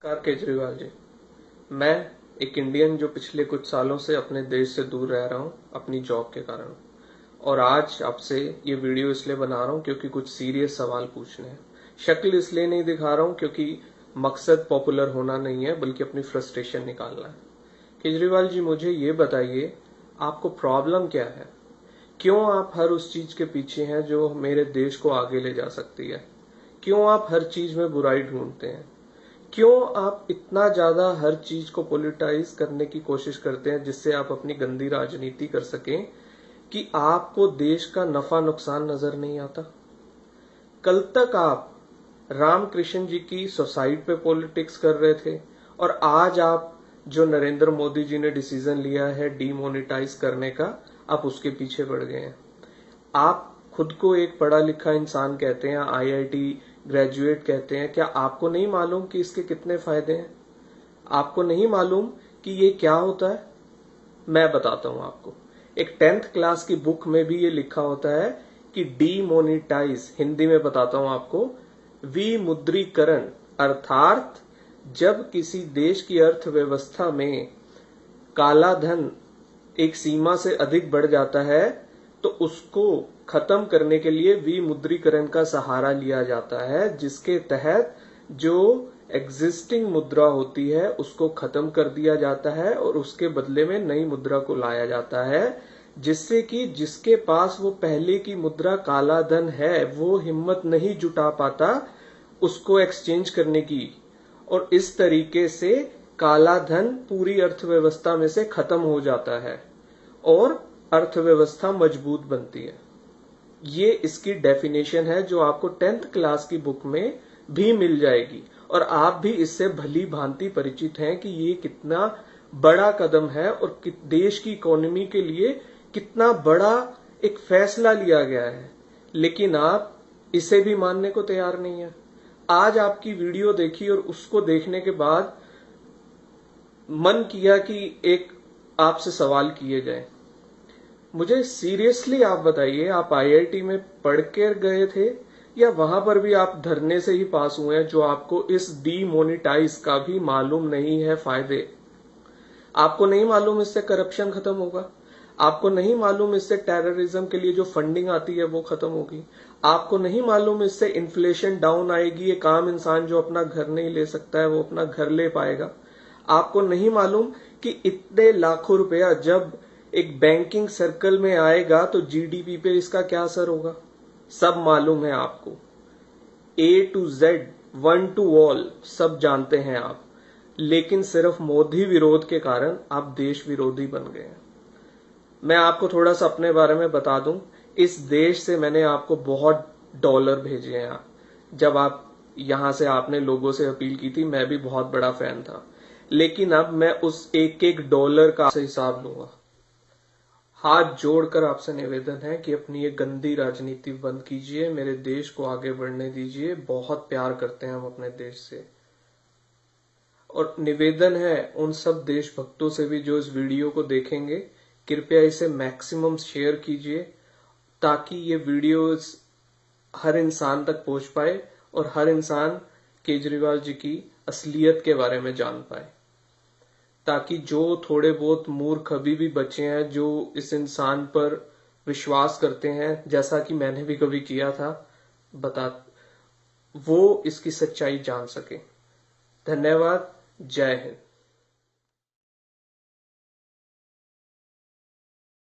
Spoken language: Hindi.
नमस्कार केजरीवाल जी। मैं एक इंडियन जो पिछले कुछ सालों से अपने देश से दूर रह रहा हूं अपनी जॉब के कारण, और आज आपसे ये वीडियो इसलिए बना रहा हूं क्योंकि कुछ सीरियस सवाल पूछने हैं। शक्ल इसलिए नहीं दिखा रहा हूं क्योंकि मकसद पॉपुलर होना नहीं है बल्कि अपनी फ्रस्ट्रेशन निकालना है। केजरीवाल जी, मुझे ये बताइए, आपको प्रॉब्लम क्या है? क्यों आप हर उस चीज के पीछे हैं जो मेरे देश को आगे ले जा सकती है? क्यों आप हर चीज में बुराई ढूंढते हैं? क्यों आप इतना ज्यादा हर चीज को पॉलिटाइज करने की कोशिश करते हैं जिससे आप अपनी गंदी राजनीति कर सकें कि आपको देश का नफा नुकसान नजर नहीं आता? कल तक आप रामकृष्ण जी की सोसाइटी पे पॉलिटिक्स कर रहे थे और आज आप जो नरेंद्र मोदी जी ने डिसीजन लिया है डीमोनेटाइज करने का, आप उसके पीछे पड़ गए हैं। आप खुद को एक पढ़ा लिखा इंसान कहते हैं, आईआईटी ग्रेजुएट कहते हैं। क्या आपको नहीं मालूम कि इसके कितने फायदे हैं? आपको नहीं मालूम कि ये क्या होता है? मैं बताता हूं आपको। एक 10th क्लास की बुक में भी ये लिखा होता है कि डीमोनेटाइज, हिंदी में बताता हूं आपको, विमुद्रीकरण, अर्थात जब किसी देश की अर्थव्यवस्था में काला धन एक सीमा से अधिक बढ़ जाता है तो उसको खत्म करने के लिए विमुद्रीकरण का सहारा लिया जाता है, जिसके तहत जो एग्जिस्टिंग मुद्रा होती है उसको खत्म कर दिया जाता है और उसके बदले में नई मुद्रा को लाया जाता है, जिससे कि जिसके पास वो पहले की मुद्रा काला धन है वो हिम्मत नहीं जुटा पाता उसको एक्सचेंज करने की, और इस तरीके से काला धन पूरी अर्थव्यवस्था में से खत्म हो जाता है और अर्थव्यवस्था मजबूत बनती है। ये इसकी डेफिनेशन है जो आपको 10th क्लास की बुक में भी मिल जाएगी, और आप भी इससे भली भांति परिचित हैं कि ये कितना बड़ा कदम है और देश की इकोनॉमी के लिए कितना बड़ा एक फैसला लिया गया है। लेकिन आप इसे भी मानने को तैयार नहीं है। आज आपकी वीडियो देखी और उसको देखने के बाद मन किया कि एक आपसे सवाल किए जाए। मुझे सीरियसली आप बताइए, आप आईआईटी में पढ़ के गए थे या वहां पर भी आप धरने से ही पास हुए हैं जो आपको इस डीमोनेटाइज का भी मालूम नहीं है फायदे? आपको नहीं मालूम इससे करप्शन खत्म होगा? आपको नहीं मालूम इससे टेररिज्म के लिए जो फंडिंग आती है वो खत्म होगी? आपको नहीं मालूम इससे इन्फ्लेशन डाउन आएगी, एक आम इंसान जो अपना घर नहीं ले सकता है वो अपना घर ले पाएगा? आपको नहीं मालूम कि इतने लाखों रुपया जब एक बैंकिंग सर्कल में आएगा तो जीडीपी पे इसका क्या असर होगा? सब मालूम है आपको। A to Z, one two all, सब जानते हैं आप। लेकिन सिर्फ मोदी विरोध के कारण आप देश विरोधी बन गए हैं। मैं आपको थोड़ा सा अपने बारे में बता दूं। इस देश से मैंने आपको बहुत डॉलर भेजे हैं। जब आप यहां से आपने लोगों से अपील की थी, मैं भी बहुत बड़ा फैन था, लेकिन अब मैं उस एक एक डॉलर का हिसाब लूंगा। हाथ जोड़कर आपसे निवेदन है कि अपनी ये गंदी राजनीति बंद कीजिए, मेरे देश को आगे बढ़ने दीजिए। बहुत प्यार करते हैं हम अपने देश से, और निवेदन है उन सब देशभक्तों से भी जो इस वीडियो को देखेंगे, कृपया इसे मैक्सिमम शेयर कीजिए ताकि ये वीडियो हर इंसान तक पहुंच पाए और हर इंसान केजरीवाल जी की असलियत के बारे में जान पाए, ताकि जो थोड़े बहुत मूर्ख अभी भी बचे हैं जो इस इंसान पर विश्वास करते हैं, जैसा कि मैंने भी कभी किया था, वो इसकी सच्चाई जान सके। धन्यवाद। जय हिंद।